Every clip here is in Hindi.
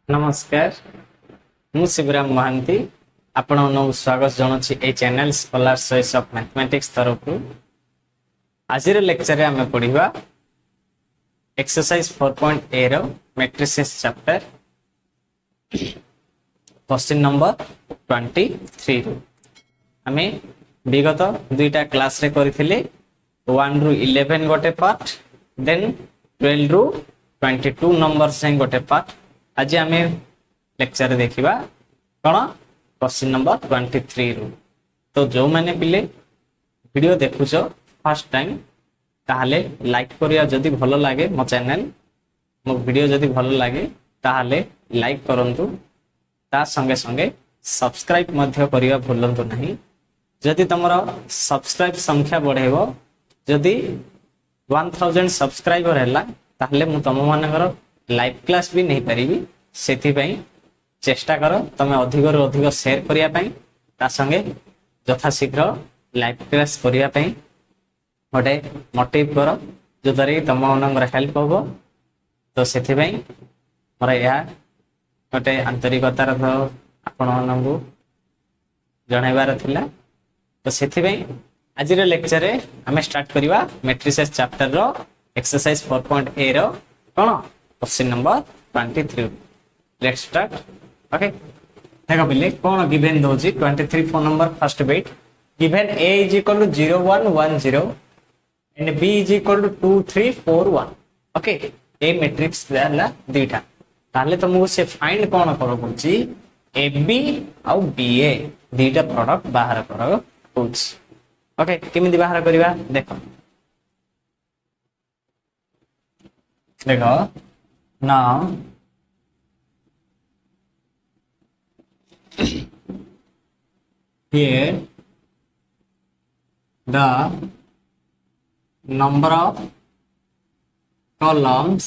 नमस्कार मु शिवराम महांती आपण स्वागत जनावि ए channel scholar choice of mathematics तरफ आज लेक्चर आम पढ़ा एक्सरसाइज 4.a रो मैट्रिसेस चैप्टर क्वेश्चन नंबर 23 आम विगत दुईटा क्लास रे करथिले 1 रु 11 गोटे पार्ट देन 12 रु 22 नंबर से गोटे पार्ट आज आम लेक्चर देखा कौन क्वेश्चन नंबर 23 रु तो जो मैंने पिले वीडियो देखुच फर्स्ट टाइम ताहले लाइक करिया जदि भलो लागे मो चैनल मो वीडियो जदि भलो लागे ताहले लाइक करंतु ता संगे संगे सब्सक्राइब मध्य करिया भूलंतु नहीं जदि तमरो सब्सक्राइब संख्या बढ़ेबो जदि 1000 सब्सक्राइबर हैला ताहले मु तम मानकर लाइव क्लास भी नहीं पारिबी सेथि पई चेष्टा करो तमे अधिक रु अधिक शेयर करिया पई ता संगे यथा शीघ्र लाइव क्लास करिया पई गोटे मोटिव करो जो द्वारा तुम मनकर हेल्प हम तो से मोर यह गोटे आंतरिकतार आपण मानू जनइबार थिला तो से आज लेक्चर आम स्टार्ट करवा मैट्रिसेस चैप्टर रो एक्सरसाइज 4.a रो कौन question number 23 let's start okay देखो बिल्ले कौन given doji 23 phone number first bit given a is equal to 0 1 1 0 and b is equal to 2 3 4 1 okay A matrix देला दीटा ताले तुमको से फाइंड कौन करो बुझी ab और ba दीटा प्रोडक्ट बाहर करो बुझ ओके केमिति बाहर करबा देखो देखो now here the number of columns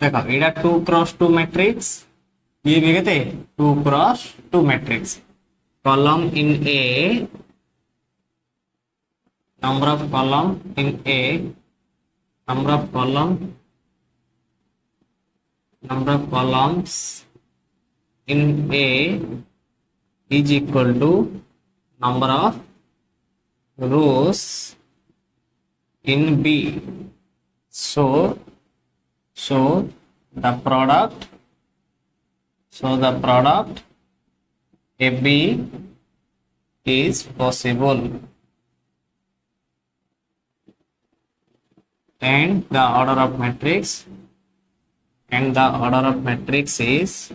देखो इडा 2 क्रॉस 2 मैट्रिक्स ये भी कहते 2 cross 2 matrix column in A number of column in a number of columns in a is equal to number of rows in B. So the product AB is possible and the order of matrix is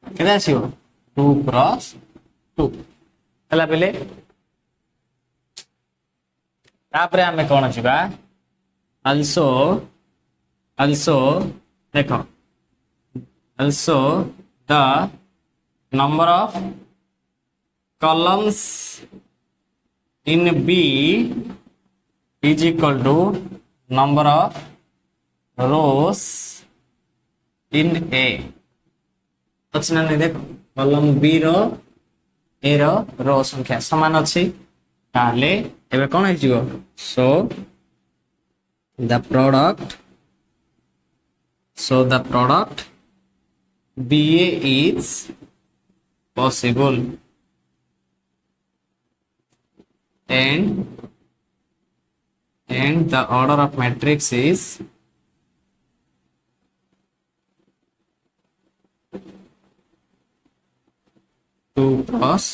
केदा आसीबो 2 cross 2 हला पहले तापरे हमें कोन छिबा also देखो also the number of columns in B is equal to number of rows in A अच्छा नहीं देखो कॉलम बी रो ए रो रो संख्या समान अछि ताले एबे कोन है जिवो so the product BA is possible and the order of matrix is 2 cross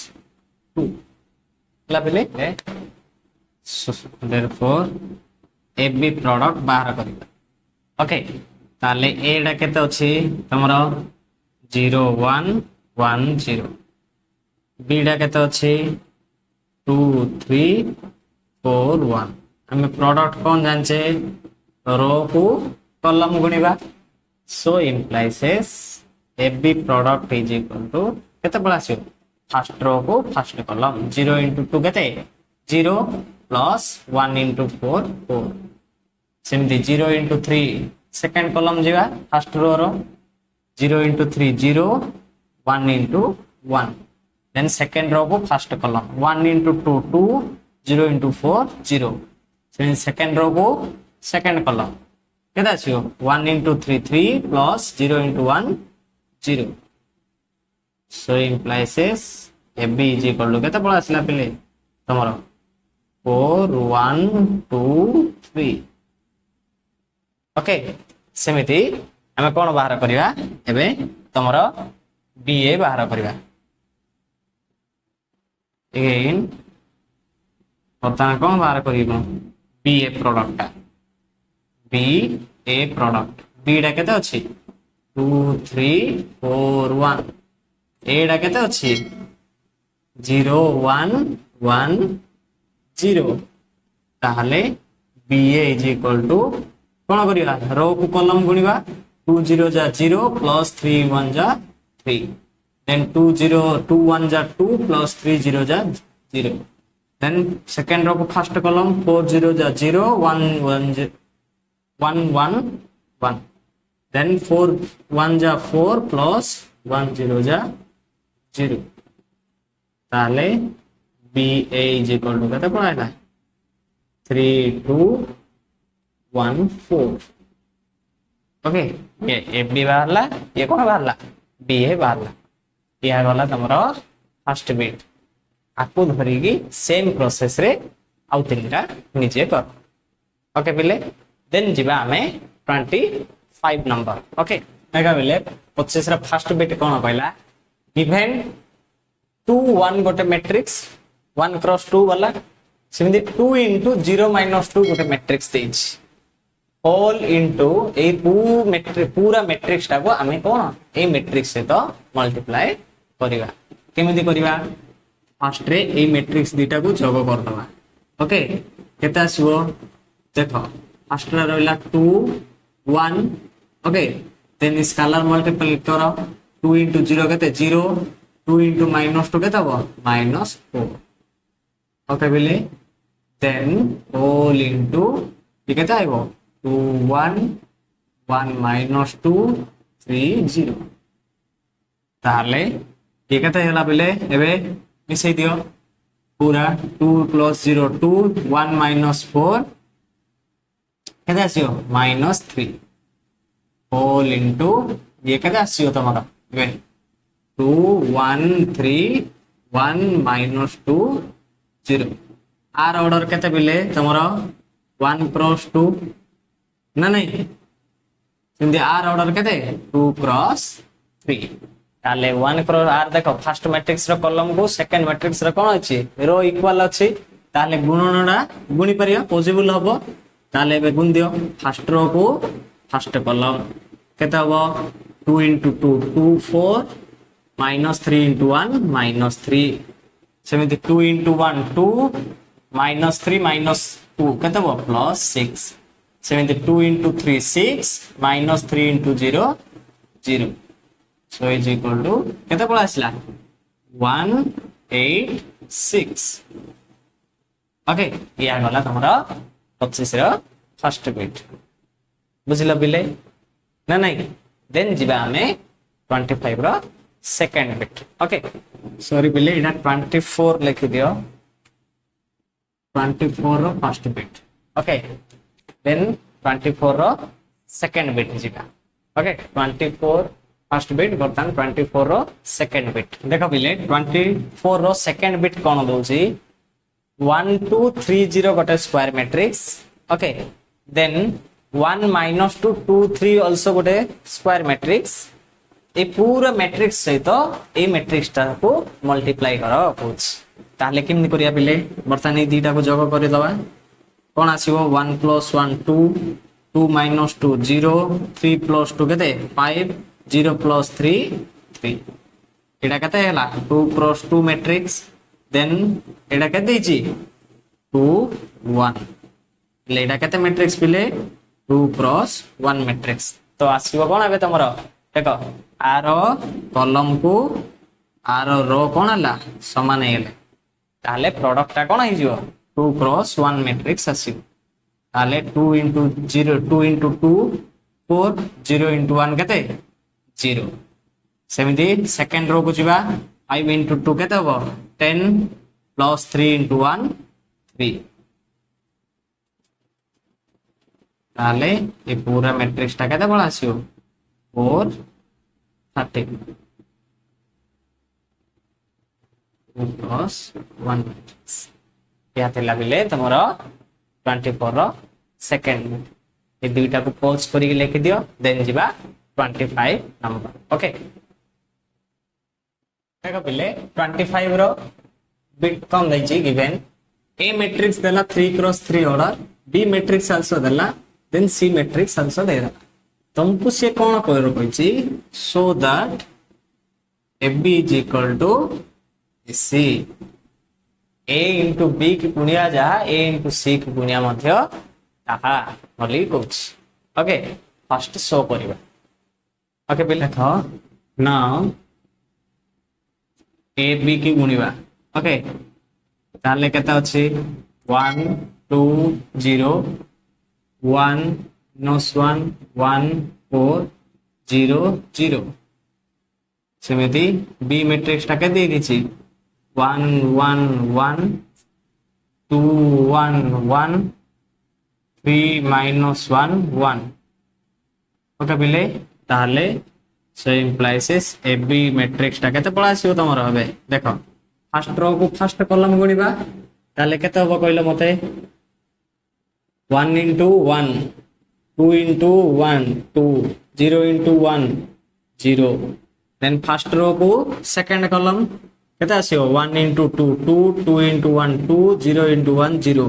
2 therefore AB product बाहर करिबा ओके ताले एडा केते अछि तमरो 0 1 1 0 बी डा केते अछि 2 3 4 1 हमें प्रोडक्ट कौन जानचे रो को column गुणिबा So implies is AB product is equal to केते पड़ा आसी फर्स्ट रो को फर्स्ट कॉलम 0 into 2 केते 0 plus 1 into 4 4 सेमती 0 into 3 सेकंड कॉलम जीवा फर्स्ट रो रो 0 into 3 0 1 into 1 then second row को first column 1 into 2 2 0 into 4 0 then second row को second कॉलम केते आसीओ 1 into 3 3 plus 0 into 1 0 so implies is AB is equal to केते पड़ा आसला पिले तमरो 4 1 2 3 ओके सेमिति हमें कोन बाहर करिवा एबे तमरो BA बाहर करिवा अगेन बर्तमान कोन बाहर करिबो BA product BA product B डा केते अछि 2 3 4 1 A डा केते अछि 0 1 1 0 ताहले BA is equal to कोन करिया रो को कॉलम गुणिबा 2 0 जा 0 plus 3 1 जा 3 then 2 0 2 1 जा 2 plus 3 0 जा 0 then second row को first column 4 0 जा 0 1 1 1 1 1 then 4 1 जा 4 plus 1 0 जा 0 ताले BA is equal to केते पड़ाइला 3 2 1 4 ओके ये AB बाहरला ये कोन बाहरला BA बाहरला या गला तमरो फर्स्ट बिट आकु धरिगी सेम प्रोसेस रे आउ तीनटा निजे कर ओके बिले देन जिबा हमें 25 नंबर ओके मेगा बिले 25 रा फर्स्ट बिट कोन कहला गिवन 2 1 गोटे मैट्रिक्स 1 क्रॉस 2 वाला सिमिति 2 into 0 minus 2 गोटे मैट्रिक्स देछ all into ए पूरा मैट्रिक्स टा को हमें कोन ए मैट्रिक्स से तो मल्टीप्लाई करिवा केमिति करिवा फर्स्ट रे ए मैट्रिक्स दीटा को जोग कर दवा ओके केता आसीबो देखो फर्स्ट रे रहला 2 1 ओके देन स्केलर मल्टीप्लाई करो 2 into 0 केते 0 2 into -2 केते हो -4 ओके बिले देन all into ये केता आइबो 2 1 1 -2 3 0 ताले ये केते हला बिले एबे मिसै दियो पूरा 2 plus 0 2 1 -4 केते आसियो -3 all into ये केते आसियो तमरा एबे 2 1 3 1 -2 0 आर ऑर्डर केते बिले तमरा 1 cross 2 ना नहीं सिंधे आर ऑर्डर केते 2 cross 3 ताले 1 क्रॉस आर देखो फर्स्ट मैट्रिक्स रो कॉलम को सेकंड मैट्रिक्स रो कोन अछि रो इक्वल अछि ताले गुणनडा गुणी परिया पॉसिबल हबो ताले बे गुण दियो फर्स्ट रो को फर्स्ट कॉलम केता हबो 2 into 2 2 4 -3 into 1 -3 सेमिति 2 into 1 2 -3 -2 केता हबो +6 सेमिति 2 into 3 6 -3 into 0 0 so is equal to केते पड़ा आसला 186 ओके या गला तमरा 25 रो फर्स्ट बिट बुझिला बिले ना नहीं देन जिबा हमें 25 रो सेकंड बिट ओके सॉरी बिले इना 24 लिख दियो 24 रो फर्स्ट बिट ओके देन 24 रो सेकंड बिट जिबा ओके 24 फर्स्ट बिट बर्तन 24 रो सेकंड बिट देखो बिले 24 रो सेकंड बिट कोन दोची 1 2 3 0 गोटे square matrix okay then 1 -2 2 3 also गोटे स्क्वायर मैट्रिक्स ए पूरा मैट्रिक्स सहित ए मैट्रिक्स टा को मल्टीप्लाई करो पूछ ताले किमनि करिया बिले बर्तन ए दीटा को जोग करि दवा कोन आसीबो 1 + 1 2 2 -2 0 3 + 2 केते 5 0 plus 3 3 एटा केते हला 2 cross 2 मैट्रिक्स देन एटा केते दैछि 2 1 ले एटा केते मैट्रिक्स पिले 2 cross 1 मैट्रिक्स तो आसीबो कोन एबे तमरो देखो आर कॉलम को आर रो कोन हला समान हेले ताले प्रोडक्ट टा कोन हे जिवो 2 क्रॉस 1 मैट्रिक्स आसीबो ताले 2 into 0 2 into 2 4 0 into 1 केते 0 सेमिति सेकंड रो को जिबा 5 into 2 केते हो 10 plus 3 into 1 3 ताले ये पूरा मैट्रिक्स टा केते बड़ा आसीबो 4 30 plus 1 मैट्रिक्स या थिला बिले तमरो 24 रो सेकंड ये दुईटा को पॉज करी लिख दियो देन जिबा 25 नंबर ओके देखो बिले 25 रो बिट कम दैछि गिवन ए मैट्रिक्स देला 3 cross 3 order B matrix also देला देन सी मैट्रिक्स आल्सो देला तुमको से कोन करो कहछि so that AB is equal to C A into B की गुणिया जा A into C की गुणिया मध्य ताहा बोली कुछ ओके फर्स्ट शो करिबा ओके बिल देखो नाउ AB की गुणिबा ओके ताले केता अछि 1 2 0 1 -1 1 4 0 0 सेमिति बी मैट्रिक्स टा के दे दिछि 1 1 1 2 1 1 3 -1 1 ओके बिले ताले से इंप्लाइज ए बी मैट्रिक्स टा केते पळा आसीबो तमरो हबे देखो फर्स्ट रो को फर्स्ट कॉलम गुणिबा ताले केते होबो कहलो मते 1 into 1 2 into 1 2 0 into 1 0 then first row को second column केते आसीबो 1 into 2 2 2 into 1 2 0 into 1 0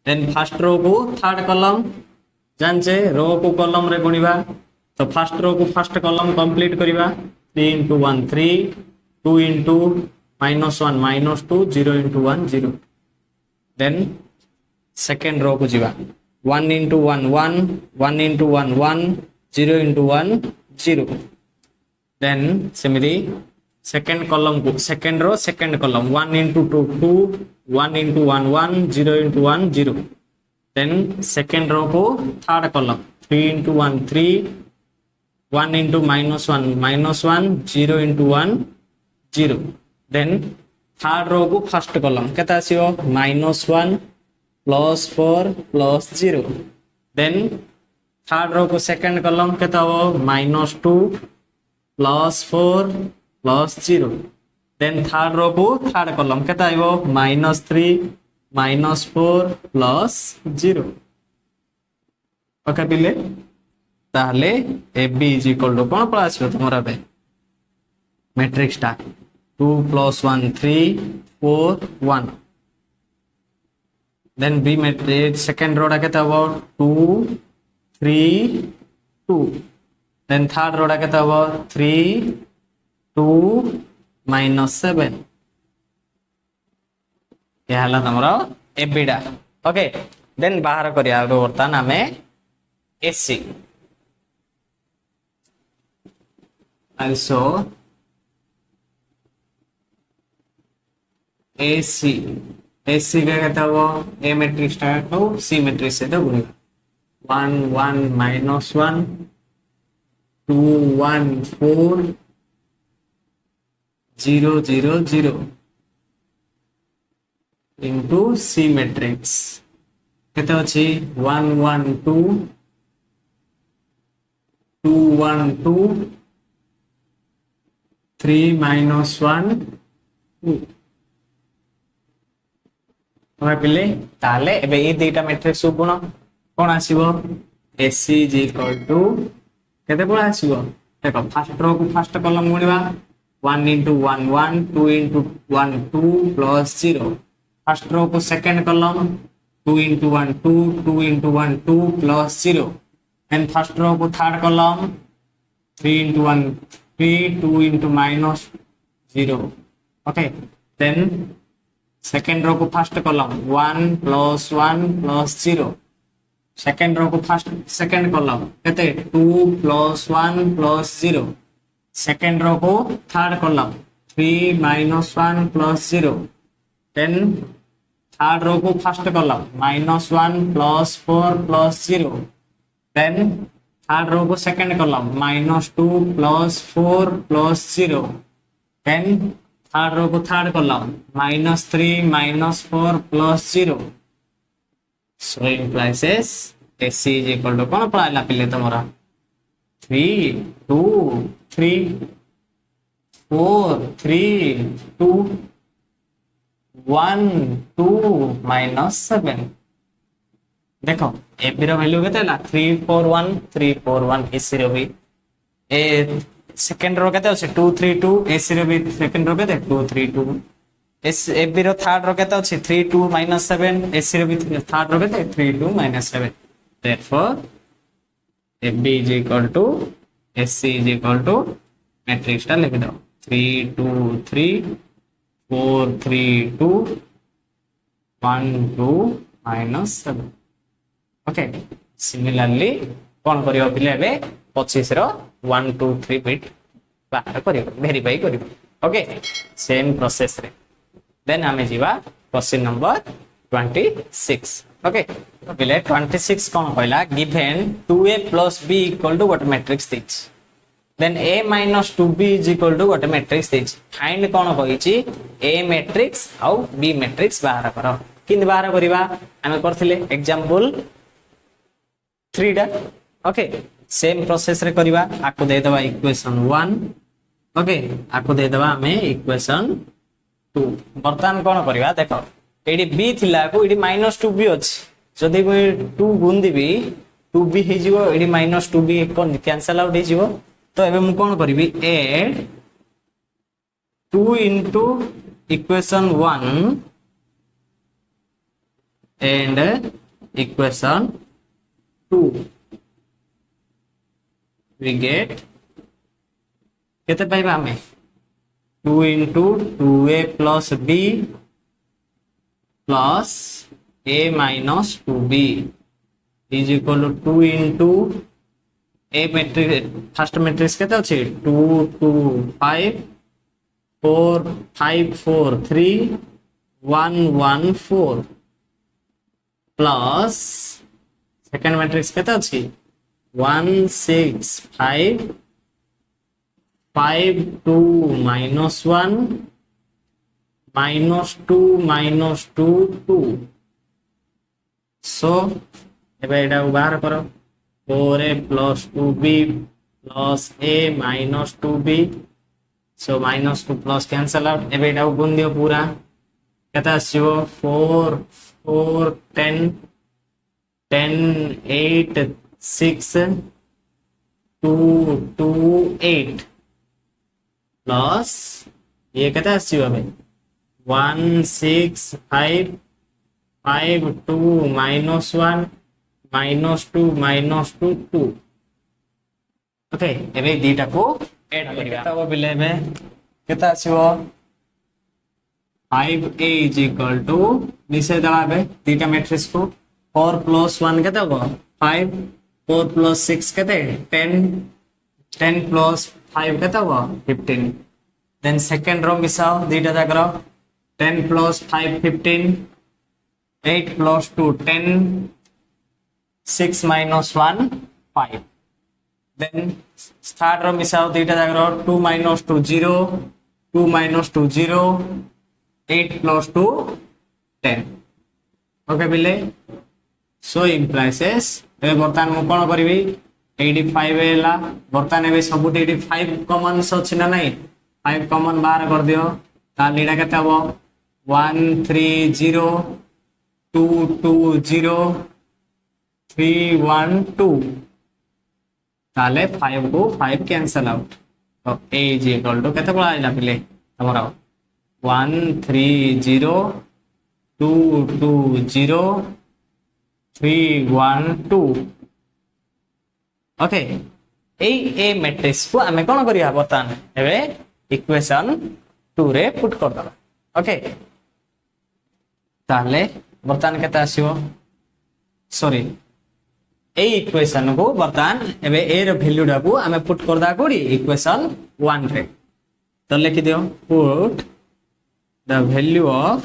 then first row को third column जानचे रो को कॉलम रे गुणिबा तो फर्स्ट रो को फर्स्ट कॉलम कंप्लीट करिबा 3 into 1 3 2 into -1 -2 0 into 1 0 then second row को जिबा 1 into 1 1 1 into 1 1 0 into 1 0 then similarly second column को second row second column 1 into 2 2 1 into 1 1 0 into 1 0 then second row को third column 3 into 1 3 1 into -1 -1 0 into 1 0 then third row को first column केता आसीओ -1 +4 +0 then third row को second column केता हो -2 +4 +0 then third row को third column केता आइबो -3 -4 +0 ओके बिले ताले AB is equal to कोन पळा आसीओ तमरा बे मैट्रिक्स टा 2 + 1 3 4 1 then B matrix second row टा केता हो 2 3 2 then third row टा केता हो 3 2 -7 या हला तमरो AB टा ओके देन बाहर करिया वर्तमान हमें AC also AC AC का कहता वो A मैट्रिक्स टा को C मैट्रिक्स से तो गुणा 1 1 -1 2 1 4 0 0 0 into C मैट्रिक्स कहता अछि 1 1 2 2 1 2 3 -1 2 पिले ताले एबे ए दुईटा मैट्रिक्स गुण कोन आसीबो AC is equal to केते कोन आसीबो देखो फर्स्ट रो को फर्स्ट कॉलम गुणिबा 1 into 1 1 2 into 1 2 +0 फर्स्ट रो को second column 2 into 1 2 2 into 1 2 +0 and first row को third column 3 into 1 3 2 into -0 okay then second row को first column 1 + 1 + 0 सेकंड रो को फर्स्ट सेकंड कॉलम केते 2 + 1 + 0 सेकंड रो को third column 3 - 1 + 0 then third row को first column -1 + 4 + 0 then third row को second column -2 + 4 + 0 then third row को third column -3 - 4 + 0 so implies AC is equal to कौन पढ़ाइला पिले तुम्हारा 3 2 3 4 3 2 1 2 -7 देखो ए बी रो वैल्यू केते हला 3 4 1 3 4 1 AC रो भी ए सेकंड रो केते अछि 2 3 2 AC रो भी सेकंड रो केते 2 3 2 एस A B row third row केते अछि 3 2 -7 AC रो भी थर्ड रो केते 3 2 -7 therefore AB is equal to SC is equal to matrix टा लिख दो 3 2 3 4 3 2 1 2 -7 ओके सिमिलरली कौन करियो पिले बे 25 रो 1 2 3 बिट बाहर करियो वेरीफाई करियो ओके सेम प्रोसेस रे देन हमें जीवा क्वेश्चन नंबर 26 ओके पिले 26 कौन कहला given 2a + b = what matrix this then a - 2b = what matrix this find कौन कहिची a मैट्रिक्स आउ b मैट्रिक्स बाहर करो किन बाहर करिवा हमें करथिले एग्जांपल 3 डा ओके सेम प्रोसेस रे करिवा आको दे दबा इक्वेशन 1 ओके आको दे दबा हमें इक्वेशन 2 बर्तमान कौन करिवा देखो एडी b थिला को एडी -2b अछि जदी को 2 गुण दिबी 2b हे जिवो एडी -2b कोन कैंसल आउट हे जिवो तो एबे मु कोन करिवि add 2 into equation 1 and equation 2 we get केते पाइबा हमें 2 into 2a plus b plus a minus 2b is equal to 2 into a matrix first matrix केते अछि 2 2 5 4 5 4 3 1 1 4 plus second matrix केते अछि 1 6 5 5 2 -1 -2 -2 2 so एबे एटा बाहर करो 4a plus 2b plus a minus 2b so -2 plus cancel out एबे एटा गुण दियो पूरा केता आसीबो 4 4 10 10 8 6 2 2 8 प्लस ये केता आसीबो बे 1 6 5 5 2 -1 -2 -2 2 ओके एबे दीटा को ऐड करिया केता बिले में केता आसीबो 5a is equal to निसे दबा बे दीटा मैट्रिक्स को 4 + 1 केता हो 5 4 + 6 केते 10 10 + 5 केता हो 15 देन सेकंड रो मिसाओ दीटा जा करो 10 + 5 15 8 + 2 10 6 - 1 5 then third रो मिसाओ दीटा जा करो 2 - 2 0 2 - 2 0 8 + 2 10 ओके बिले सो implies ए बर्तमान मु कोन करबी 85 हेला बर्तमान एबे सब 85 कॉमन अछि ना नहीं 5 कॉमन बाहर कर दियो ता लीडा केते हबो 1 3 0 2 2 0 3 1 2 ताले 5 को 5 कैंसल आउट तो a is equal to केते पळा आइला पिले हमरा 1 3 0 2 2 0 3 1 2 ओके ए मैट्रिक्स को हमें कोन करिया बर्तमान एबे इक्वेशन 2 रे पुट कर दबा ओके ताले बर्तमान केता आसीबो सॉरी এই ইকুয়েশন को बर्तमान एबे ए रो वैल्यू डाकू आमे पुट करदा कोडी इक्वेशन 1 रे तो लिखि दियो put the value of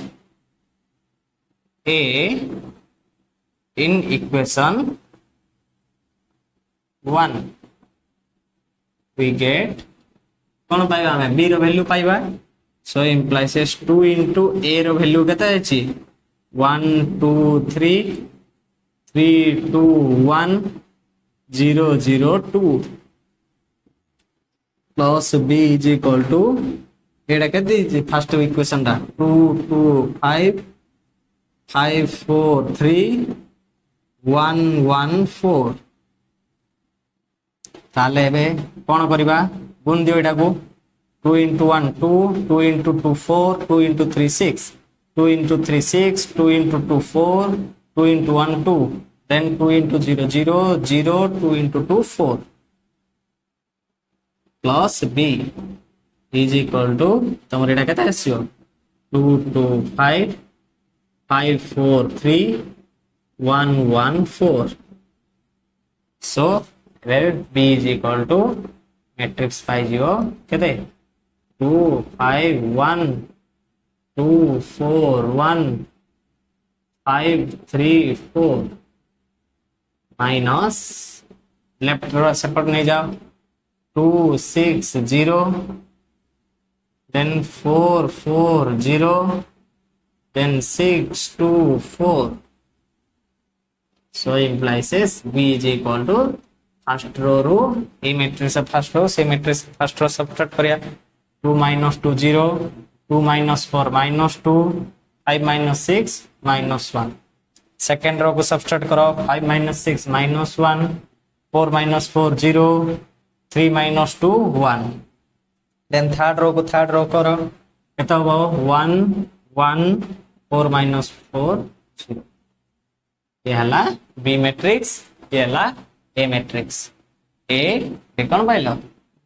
a in equation 1 we get कोन पाइबा हमें b रो वैल्यू पाइबा सो implies 2 into a रो वैल्यू केता अछि 1 2 3 3 2 1 0 0 2 plus b is equal to एटा के दी फर्स्ट इक्वेशन दा 2 2 5 5 4 3 1 1 4 ताले एबे कोन करबा गुण दियो एटा को 2 into 1 2 2 into 2 4 2 into 3 6 2 into 3 6 2 into 2 4 2 into 1 2 then 2 into 0 0 0 2 into 2 4 plus b is equal to तमर एटा केता आसियो 2 2 5 5 4 3 1 1 4 so where b is equal to matrix 5 0 केते 2 5 1 2 4 1 5 3 4 minus left रो सेपरेट नहीं जाओ 2 6 0 then 4 4 0 then 6 2 4 so implies b is equal to first row row a matrix first row से matrix first row subtract करिया 2 minus 2 0 2 minus 4 minus 2 5 minus 6 minus 1 second row को subtract करो 5 minus 6 minus 1 4 minus 4 0 3 minus 2 1 then third row को third row करो केता हो 1 1 4 minus 4 0 ये हला b matrix ये हला a matrix a देखन पाइलो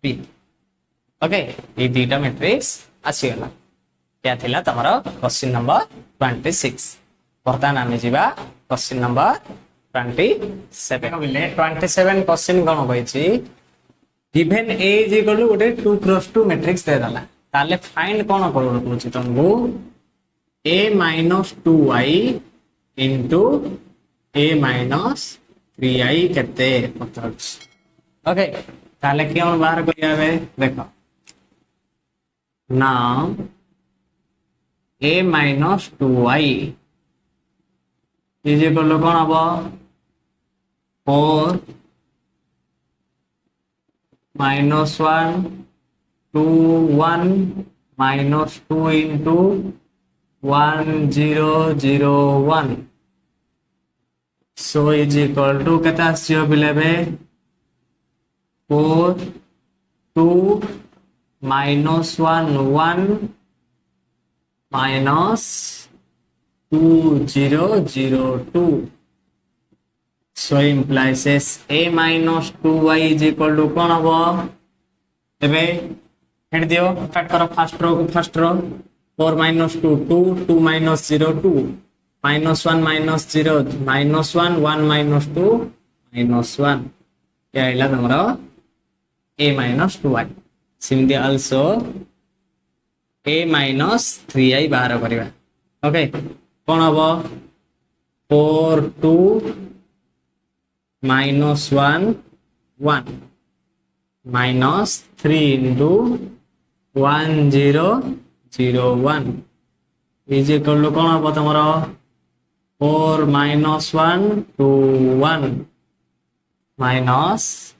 b ओके ये दीटा मैट्रिक्स आसी गला क्या थिला तमरो क्वेश्चन नंबर 26 बर्तमान आमे जिबा क्वेश्चन नंबर 27 बोले 27 क्वेश्चन कोन होइछि given a is equal to गोटे 2 क्रॉस 2 मैट्रिक्स दे दला ताले फाइंड कोन करू कहूछि तुमको a - 2i into a - 3i केते पतरछ ओके ताले केन बाहर करियाबे देखो now a minus 2i is equal to कौन हबो 4 minus 1 2 1 minus 2 into 1 0 0 1 so is equal to केता आसियो बिलेबे 4 2 minus 1 1 minus 2 0 0 2 so implies a minus 2y is equal to कौन हबो एबे हेड दियो स्टार्ट करो फर्स्ट रो को first row 4 minus 2 2 2 minus 0 2 minus 1 minus 0 minus 1 1 minus 2 minus 1 क्या आइला तमरो a minus 2y similarly also a minus 3i बाहर करिवा ओके कोन हबो 4 2 minus 1 1 minus 3 into 1 0 0 1 is equal to कोन हबो तमरो 4 minus 1 2 1 minus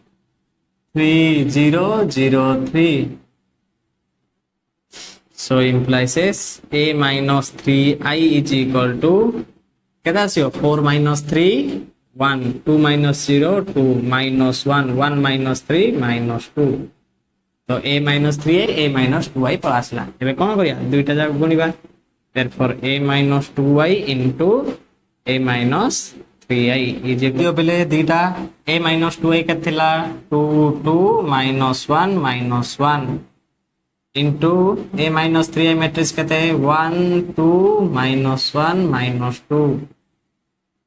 3 0 0 3 so implies a minus 3i is equal to केता आसियो 4 minus 3 1 2 minus 0 2 minus 1 1 minus 3 minus 2 तो a minus 3i a minus 2i पळासला एबे कोन करिया दुईटा जाक गुणिबा therefore a minus 2i into a minus 3i is equal बेले दीटा a minus 2i केथिला 2 2 minus 1 minus 1 into a minus 3i matrix केते 1 2 minus 1 minus 2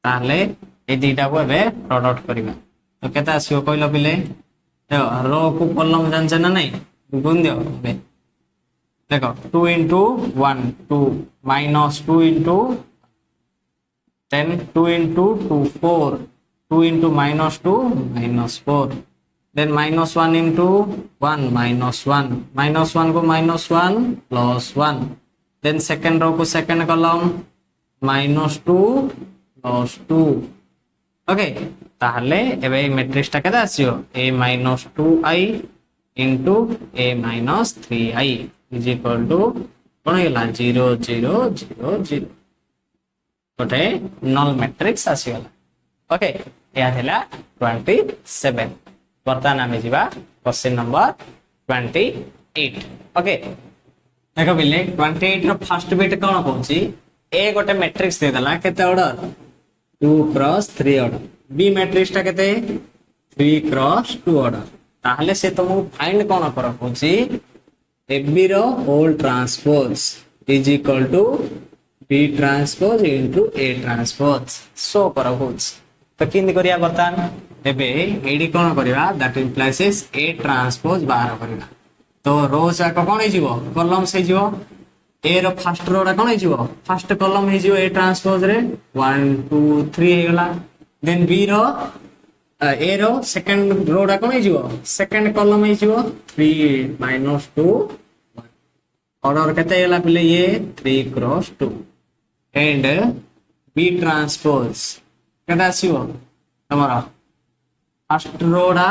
ताले ए दुईटा को एबे प्रोडक्ट करबा तो केते आसीयो कहलो पिले देखो रो को कॉलम जानछ ना नहीं गुण दियो एबे देखो 2 into 1 2 minus 2 into then 2 into 2 4 2 into minus 2 minus 4 then minus 1 into 1 minus 1 को minus 1 plus 1 then second row को second column minus 2 plus 2 okay ताहले एबे मैट्रिक्स टा केदा आसीयो a minus 2i into a minus 3i is equal to कोन हेला 0 0 0 0 गोटे नल मैट्रिक्स आसीगला ओके या हेला 27 बर्तमान आमे जिबा क्वेश्चन नंबर 28 ओके देखो बिले 28 रो फर्स्ट बिट कोन कहूची ए गोटे मैट्रिक्स दे दला केते order 2 cross 3 order B matrix टा केते 3 क्रॉस 2 ऑर्डर ताहले से तुमको फाइंड कोन कर कहूची एबी रो whole transpose is equal to B transpose into A transpose so कर कहूची तो किंदी करिया बर्तमान एबे एडी कोन करिवा that implies is A transpose बाहर करिवा तो रो जाक कोन हे जीवो कॉलम से जीवो ए रो फर्स्ट रो रा कोन हे जीवो फर्स्ट कॉलम हे जीवो ए ट्रांसपोज रे 1 2 3 हे गला देन बी रो ए रो सेकंड रो रा कोन हे जीवो सेकंड कॉलम हे जीवो 3 minus 2 ऑर्डर केते हेला पले ये 3 क्रॉस 2 एंड बी ट्रांसपोज केदा आसीबो तमरा फर्स्ट रो रा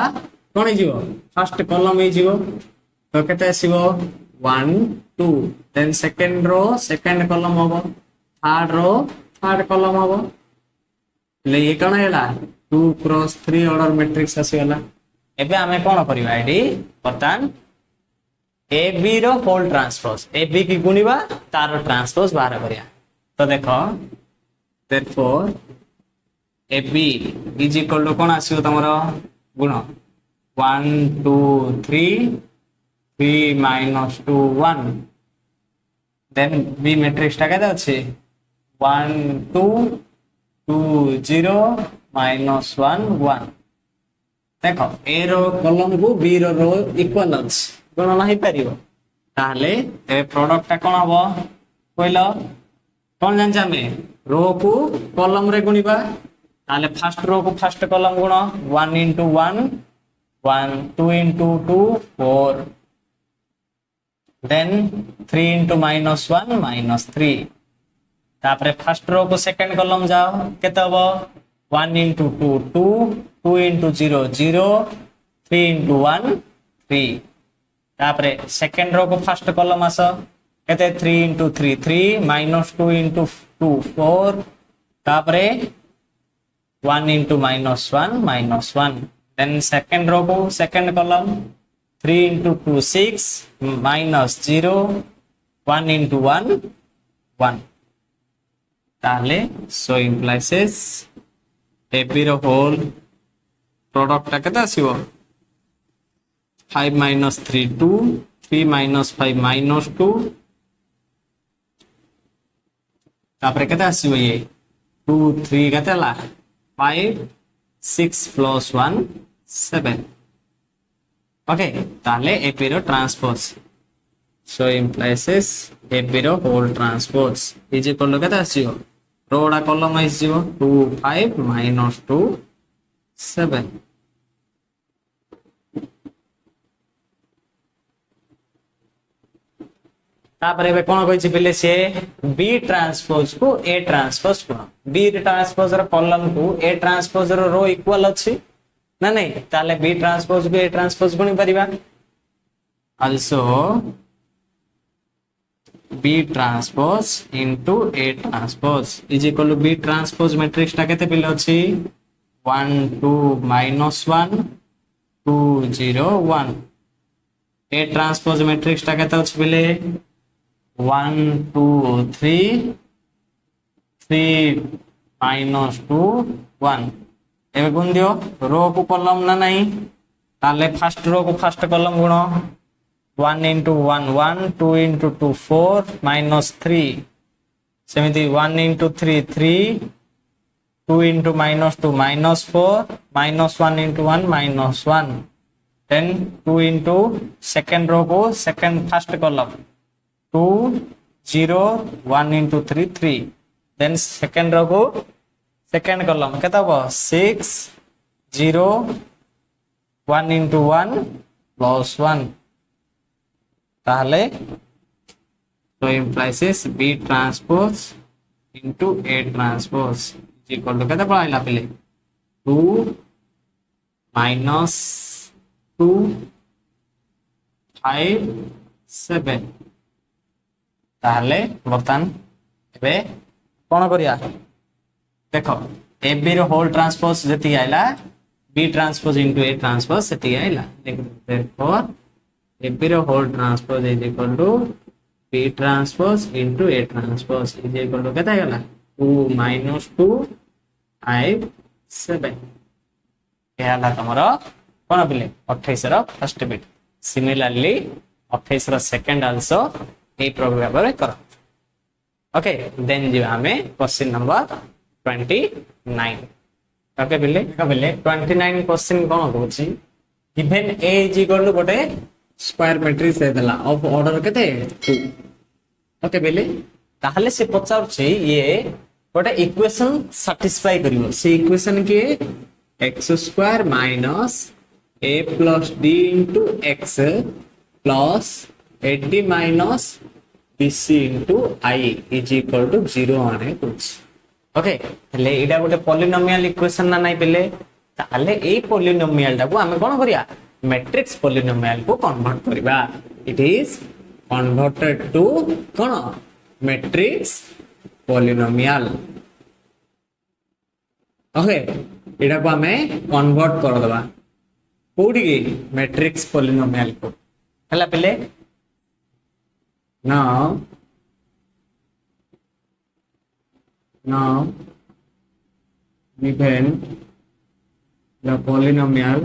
कोन हे जीवो फर्स्ट कॉलम हे जीवो तो केते आसीबो 1 2 then second row second column होबो थर्ड रो थर्ड कॉलम होबो ले ये कोन हेला 2 क्रॉस 3 ऑर्डर मैट्रिक्स आसीगला एबे हमें कोन करिवा एडी बर्तमान ए बी रो होल ट्रांसपोज ए बी की गुणीबा तार ट्रांसपोज बाहर करिया तो देखो therefore A B is equal to कोन आसीबो तमरो गुण 1 2 3 3 minus 2 1 then b matrix टा केते अछि 1 2 2 0 minus 1 1 देखो ए रो कॉलम को बी रो इक्वल अछि कोन नाही परिबो ताहले ए प्रोडक्ट टा कोन हबो पहिलो कोन जानछा मे रो को कॉलम रे गुणीबा ताहले फर्स्ट रो को फर्स्ट कॉलम गुण 1 into 1 1 2 into 2 4 then 3 into minus 1 minus 3 तापरे फर्स्ट रो को सेकंड कॉलम जाओ केते हबो 1 into 2 2 2 into 0 0 3 into 1 3 तापरे सेकंड रो को फर्स्ट कॉलम आसो केते 3 into 3 3 minus 2 into 2 4 तापरे 1 into minus 1 minus 1 then second row को second column 3 into 2 6 minus 0 1 into 1 1 ताले so implies a b row whole product टा केता आसीबो 5 minus 3 2 3 minus 5 minus 2 तापरे केता आसीबो ये 2 3 केतेला 5 6 plus 1 7 ओके ताले ए बी रो transpose so implies A B रो whole transpose is equal to केता आसीबो रोडा कॉलम आइस जीवो 2 5 minus 2 7 तापरे बे कोन कहिछि पहिले से बी ट्रांसपोज को ए ट्रांसपोज को बी ट्रांसपोज रो कॉलम को A transpose row rho equal अछि ना नहीं ताले बी ट्रांसपोज को ए ट्रांसपोज गुणी परिबा also B transpose into A transpose is equal to B transpose matrix टा केते पिले अछि 1 2 minus 1 2 0 1 A transpose matrix टा केते अछि पिले 1 2 3 3 minus 2 1 एबे गुण दियो रो को कॉलम ना नहीं ताले फर्स्ट रो को फर्स्ट कॉलम गुण 1 into 1 1 2 into 2 4 minus 3 सेमिति 1 into 3 3 2 into minus 2 minus 4 minus 1 into 1 minus 1 then 2 into second row को second first column 2 0 1 into 3 3 then second row को second column केता हो 6 0 1 into 1 plus 1 ताहले so implies is B transpose into A transpose is equal to केता पढ़ाइला पहले 2 minus 2 5 7 ताहले बर्तन एबे कोन करिया देखो ए बी रो होल ट्रांसपोज जति आइला B transpose into A transpose सेति आइला देखो देयरफॉर ए बी रो whole transpose is equal to B transpose into A transpose is equal to केता आइला 2 minus 2 5 7 एहाला तमरो कोन बिले 28 रो फर्स्ट बिट सिमिलरली 28 रो सेकंड आल्सो ए प्रोग्राम रे करो ओके देन जो हमें क्वेश्चन नंबर 29 ओके बिले 29 क्वेश्चन कोन होची given a is equal to गोटे स्क्वायर मैट्रिक्स दे देला ऑफ ऑर्डर केते 2 ओके बिले ताहले से पचार छै ये गोटे इक्वेशन सैटिस्फाई करिवो से इक्वेशन के x square minus a plus d into x plus ad minus bc into I is equal to 0 आने कुछ ओके ले एडा गोटे पॉलिनोमियल इक्वेशन ना नाही पेले ताले ए पॉलिनोमियल टा को हमें कोन करिया मैट्रिक्स पॉलिनोमियल को कन्वर्ट करिबा इट इज कन्वर्टेड टू कोन मैट्रिक्स पॉलिनोमियल ओके एडा को हमें कन्वर्ट कर दबा कोडी मैट्रिक्स पॉलिनोमियल को हला पेले now given the polynomial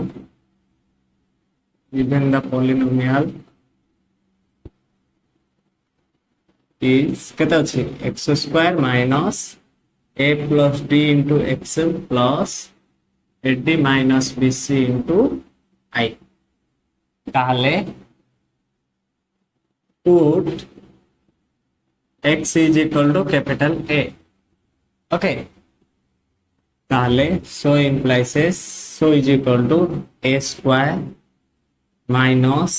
is केता अछि x square minus a plus d into x plus ad minus bc into I ताहले put x is equal to capital A okay ताहले so implies so is equal to a square minus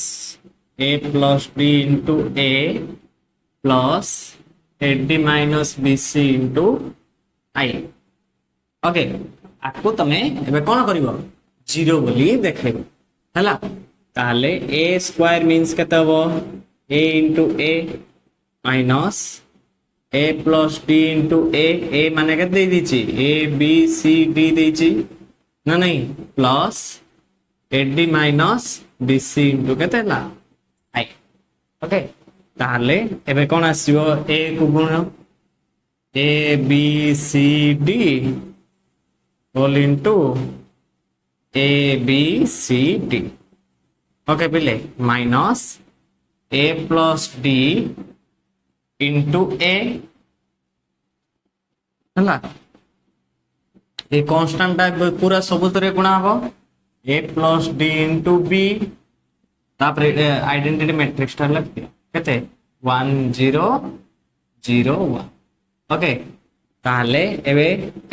a plus b into a plus ad minus bc into I okay आपको तमे एबे कोन करिवो 0 बोली देखैबो हला ताहले a square means केता हो a into a minus a plus d into a माने के दे दीची a b c d दीची ना नहीं plus ad minus bc into केते ला I ओके ताले एबे कोन आसीबो a को गुण a b c d all into a b c d okay बिले minus a plus d into a हला ये कांस्टेंट पूरा सबुतरे गुणा हो a plus d into b तापर आइडेंटिटी मैट्रिक्स टा लग दिया केते 1 0 0 1 ओके ताहले एबे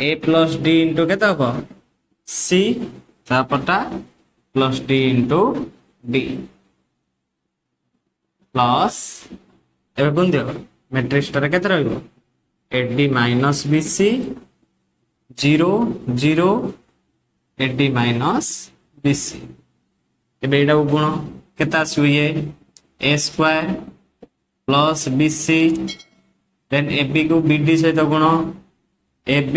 a plus d into केता हो c तापरटा plus d into d plus एबे गुण दियो मैट्रिक्स टा केते रहइबो ad minus bc 0 0 ad minus bc एबे एडा गुण केता सुये a square plus bc then ab को bd से तो गुण ab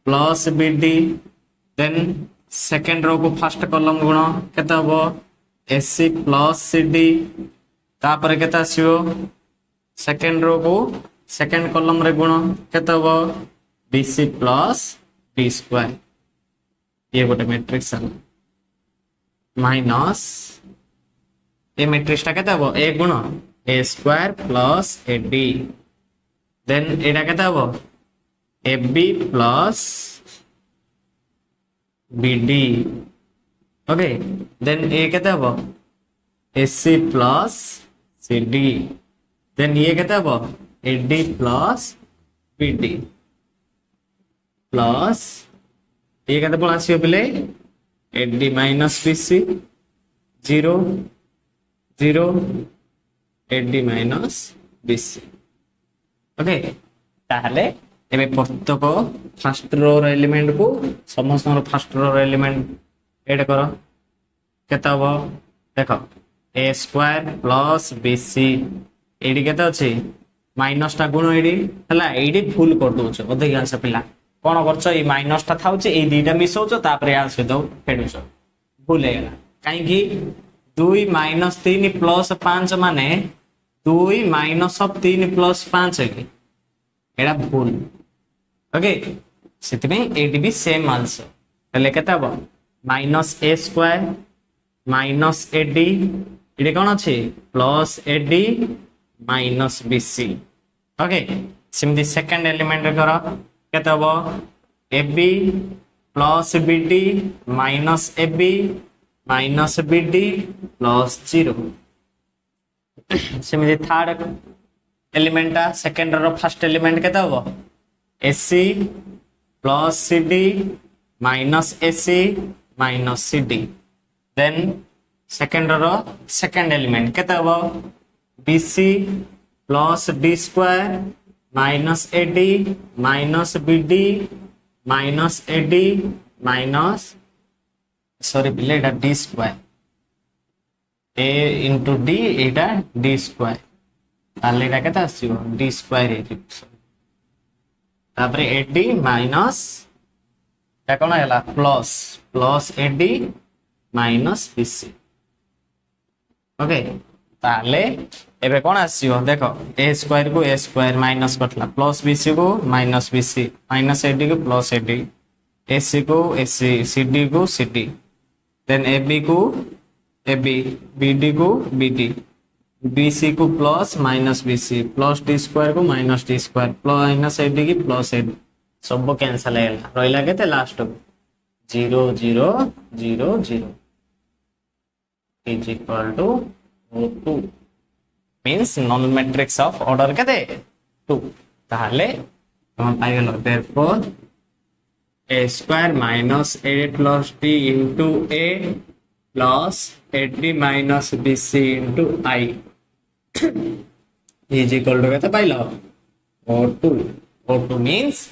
plus bd then second row को फर्स्ट कॉलम गुण केता हो ac प्लस cd तापर केता आसीबो सेकंड रो को सेकंड कॉलम रे गुण केता हो bc प्लस b स्क्वायर ये गोटे मैट्रिक्स है माइनस ए मैट्रिक्स टा केता हो a गुण a square plus ad then एटा केता हो ab plus BD okay then A केते हबो AC प्लस CD देन ये केते हबो AD प्लस BD प्लस ये केते पळ आसीयो पिले AD minus BC 0 0 AD minus BC okay ताहले एबे प्रत्येक फर्स्ट रो रो एलिमेंट को समस्त first row row element add करो केते हबो देखो A square plus BC AD केते अछि माइनस टा गुण एडी हला एडी फुल कर दोछ अधिकांश पिला कोन करछ ई माइनस टा थाउछ ए दीटा मिसौछ तापर या सहित फेडुछ भूल हेला काई कि 2 माइनस 3 प्लस 5 माने 2 माइनस 3 प्लस 5 है एडा भूल ओके सेति में एडी भी सेम आंसर तले केते हबो minus A square minus AD एडी कोन अछि plus AD minus BC okay सिमदी सेकंड एलिमेंट करो केते हबो AB plus BD minus AB minus BD plus 0 सिमदी third element second row first element केते हबो AC plus CD minus AC minus CD then second row second element केते हबो BC plus D square minus AD minus BD minus AD minus sorry पिले एटा D square A into D Etah D square ताले एटा केते आसीबो D स्क्वायर हे तापर AD माइनस ता कोन हैला plus plus AD minus BC okay ताले एबे कोन आसीबो देखो A स्क्वायर को A स्क्वायर माइनस करथला प्लस BC को माइनस BC माइनस AD को प्लस AD AC को AC CD को CD देन AB को AB BD को BD BC को plus minus BC plus D square को minus D square minus AD की प्लस AD सब कैंसिल हैला रहिला केते last 0 0 0 0 is equal to 2 means null matrix of order केते 2 ताहले हम पाइ गेलो therefore A square minus A plus D into A plus AD minus BC into I is equal to केते pilo O2 O2 means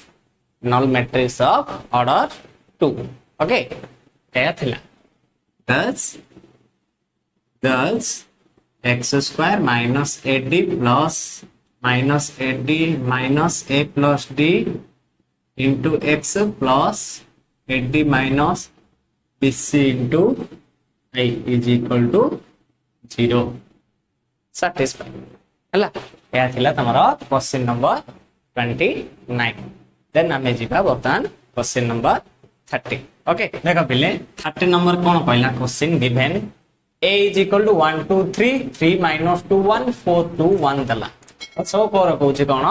null matrix of order 2 okay क्या थिला thus x square minus AD plus minus AD minus A plus D into x plus AD minus BC into I is equal to 0 satisfied हला या थिला तमरो क्वेश्चन नंबर 29 देन हमें जीवा बर्तमान क्वेश्चन नंबर 30 ओके देखो पिले 30 नंबर कोन कहला question given A is equal to 1 2 3 3 minus 2 1 4 2 1 दला सो कोर कहूची कोन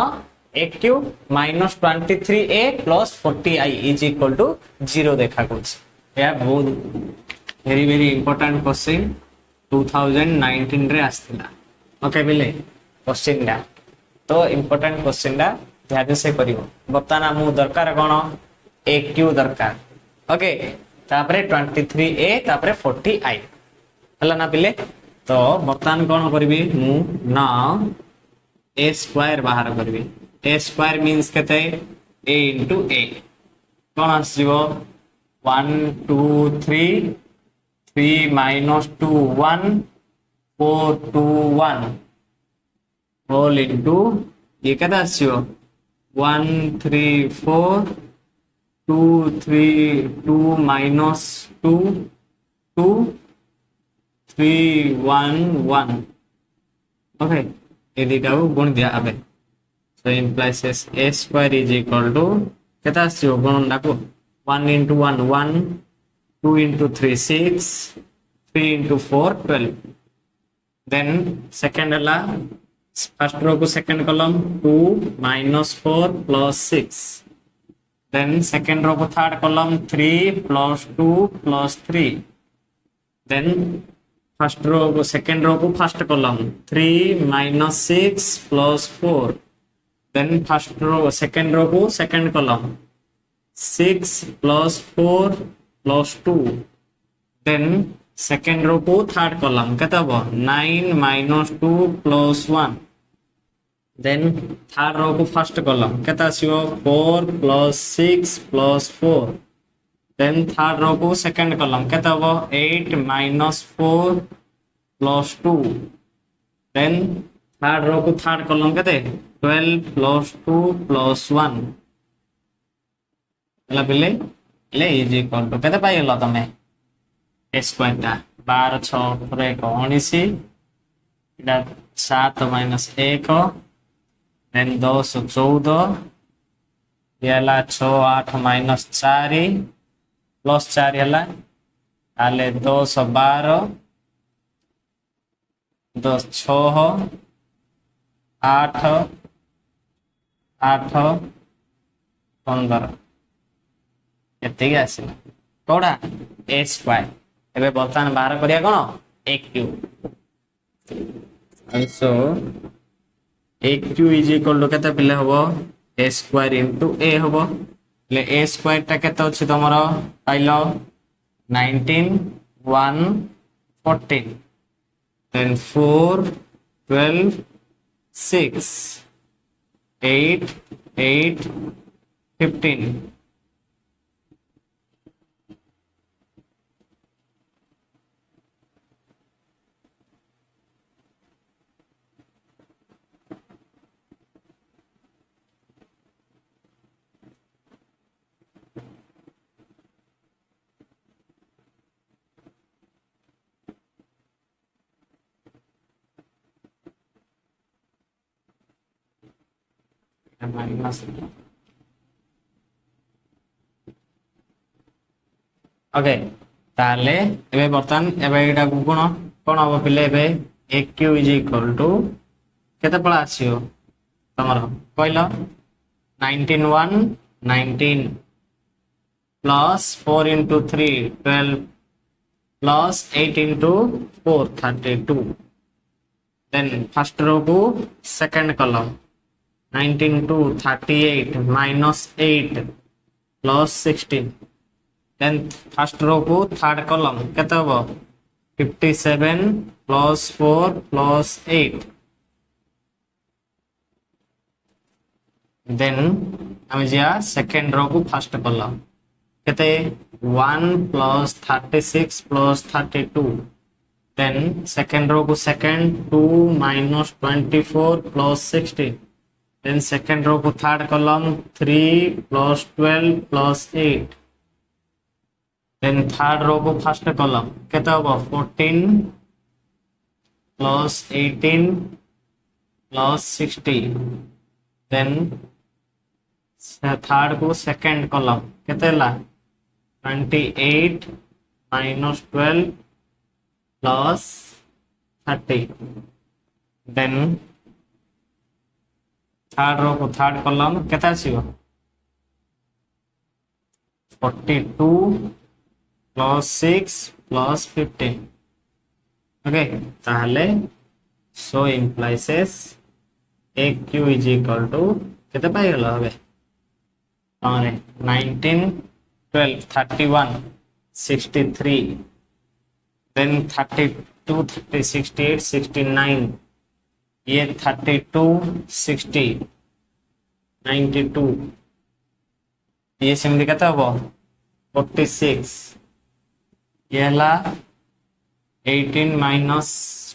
A cube minus 23A plus 40I is equal to 0 देखा कुछ या बहुत वेरी इंपोर्टेंट क्वेश्चन 2019 रे आस्थिला ओके बिले क्वेश्चन डा तो इंपोर्टेंट क्वेश्चन डा ध्यान से करिवो बर्तमान मु दरकार कोन A cube दरकार ओके तापरे 23A तापरे 40I हला ना पिले तो बर्तमान कोन करबी मु ना A स्क्वायर बाहर करबी A स्क्वायर मींस केते A into A cone आसीबो 1 2 3 3 minus 2 1 4 2 1 whole into ये केते आसीबो 1 3 4 2 3 2 minus 2 2 3 1 1 okay ये दीटा को गुण दिया अबे so implies A square is equal to केता आसीबो गुण डाको 1 into 1 1 2 into 3 6 3 into 4 12 then second हला फर्स्ट रो को second column 2 minus 4 plus 6 then second row को third column 3 plus 2 plus 3, then first row को second row को first column 3 minus 6 plus 4, then first row second row को second column 6 plus 4 plus 2, then second row को third column केते हबो 9 minus 2 plus 1, then third row को first column केते आसीबो 4 plus 6 plus 4, then third row को second column केते हबो 8 minus 4 plus 2, then third row को third column केते 12 plus 2 plus 1 ହେଲା ପିଲେ ले इज इक्वल टू केते पाइलो तमे ए स्क्वायर टा 12 6 रे 19 इडा 7 minus 1 then 10 14 येला 6 8 minus 4 plus 4 येला आले 10 12 10 6 8 8 15 एतिक आसिला कोडा ए स्क्वायर एबे बर्तमान बाहर करिया कोन A cube so A cube is equal to केते पिले हबो ए स्क्वायर इनटू ए हबो ले ए स्क्वायर टा केते अछि तमरो पाइलो 19 1 14 then 4 12 6 8 8 15 minus ओके ताले एबे बर्तन एबे एटा गुण कोन हो पिले एबे aq इज इक्वल टू केते पळा आछियो तमरो कहलो 19 1 19 plus 4 into 3 12 plus 8 into 4 32, then first row को second column 19 to 38 minus 8 plus 16, then first row को third column केते हबो 57 plus 4 plus 8, then हम जिया second row को first column केते 1 plus 36 plus 32, then second row को second 2 minus 24 plus 16, then second row को third column 3 plus 12 plus 8, then third row को first column केते हबो 14 plus 18 plus 60, then third को second column केते ला 28 minus 12 plus 30, then third row को third column केते आसीबो 42 plus 6 plus 15, ओके ताहले so implies aq is equal to केते पाइ गेलो हबे हमरे 19 12 31 63, then 32 30 68 69, ये 32 60 92, ये सिमली केते हबो 46, ये हला 18 minus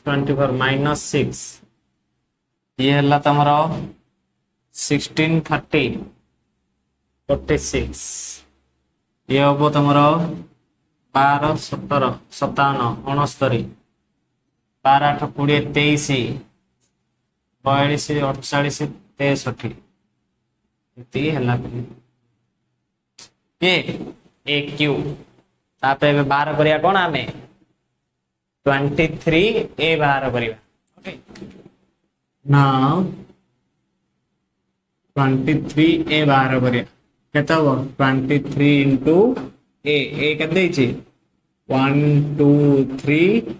24 minus 6, ये हला तमरो 16 30 46, ये हबो तमरो 12 17 57 69 12 8 20 23 42 48 63 इति हला ये aq तापे बे बाहर करिया कोन आमे 23 a बाहर करिया ओके नाउ 23 a बाहर करिया केते हो 23 into a केते देछि 1 2 3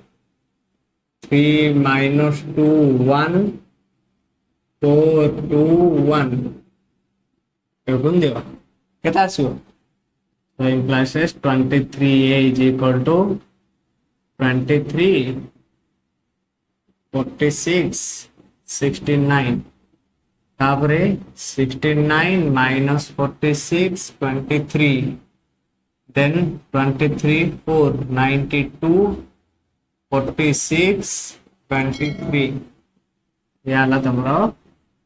3 minus 2 1 4 2 1 एगुण दियो केते आसो so implies 23a is equal to 23 46 69 तापरे 69 minus 46 23 then 23 4 92 46 23 ये आला तमरो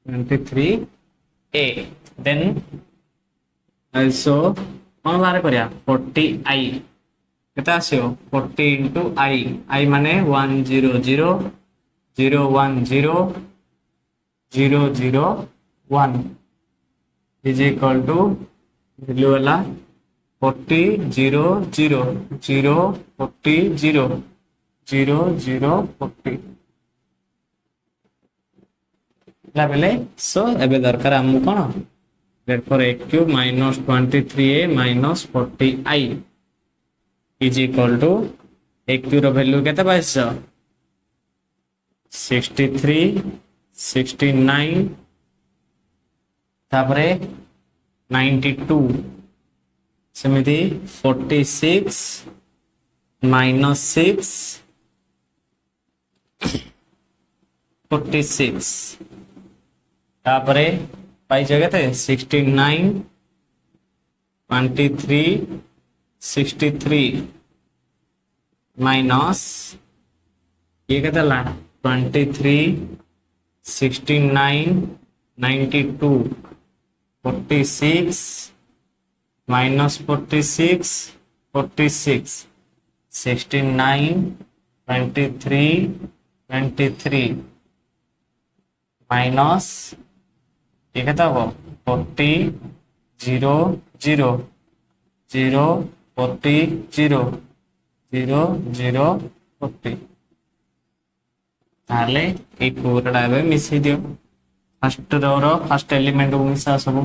23a then also कौन बारे करिया 40i केता आसियो 40 into i माने 1 0 0 0 1 0 0 0 1 is equal to value वाला 40 0 0 0 40 0 0 0 40 बेले सो एबे दरकार हमु कोन therefore a cube minus 23a minus 40i is equal to a cube row value केते पाइछ 63 69 तापरे 92 समिति 46 minus 6 46 तापरे पाई जगह थे 69 23 63 माइनस ये कहता ला 23 69 92 46 minus 46 46 69 23 23 माइनस ये कहता हो 40 0 0 0 40 0 0 0 40 ताले ए पूरा एबे मिसै दियो फर्स्ट रो रो फर्स्ट एलिमेंट को मिसा सब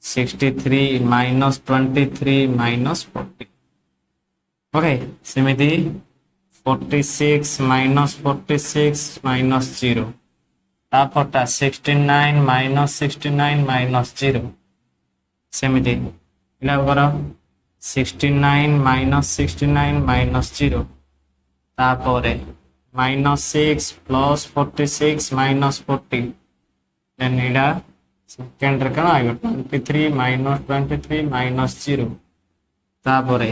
63 minus 23 minus 40 ओके सेमिति 46 minus 46 minus 0 तापरटा 69 minus 69 minus 0 सेमिति इला करो 69 minus 69 minus 0 तापरे minus 6 plus 46 minus 40 then इला सेकंड रे कना आइबो 23 minus 23 minus 0 तापरे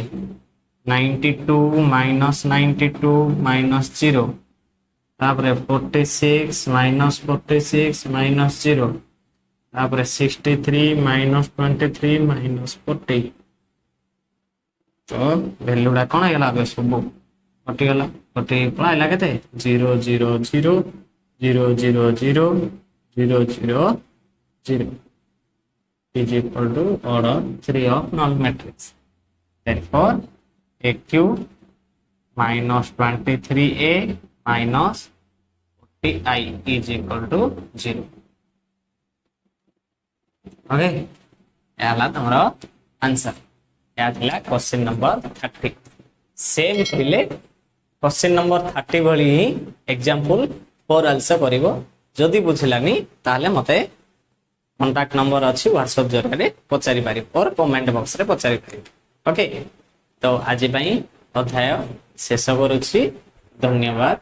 92 minus 92 minus 0 तापरे 46 minus 46 minus 0 तापरे 63 minus 23 minus 40 तो वैल्यू डा कोन आइला बे सब कटि गला कटि पळाइला केते 0 0 0 0 0 0 0 0 0 is equal to order 3 of null matrix therefore a cube minus 23a minus 40i is equal to 0 okay याला तमरो आंसर या थिला क्वेश्चन नंबर 30 सेम थिले क्वेश्चन नंबर 30 भली एग्जांपल 4 आंसर करिवो जदी बुझिलानी ताले मते कांटेक्ट नंबर अछि व्हाट्सएप जरिए पचारि पारि और कमेंट बॉक्स रे पचारि पारि ओके तो आज पई अध्याय शेष करूछि धन्यवाद।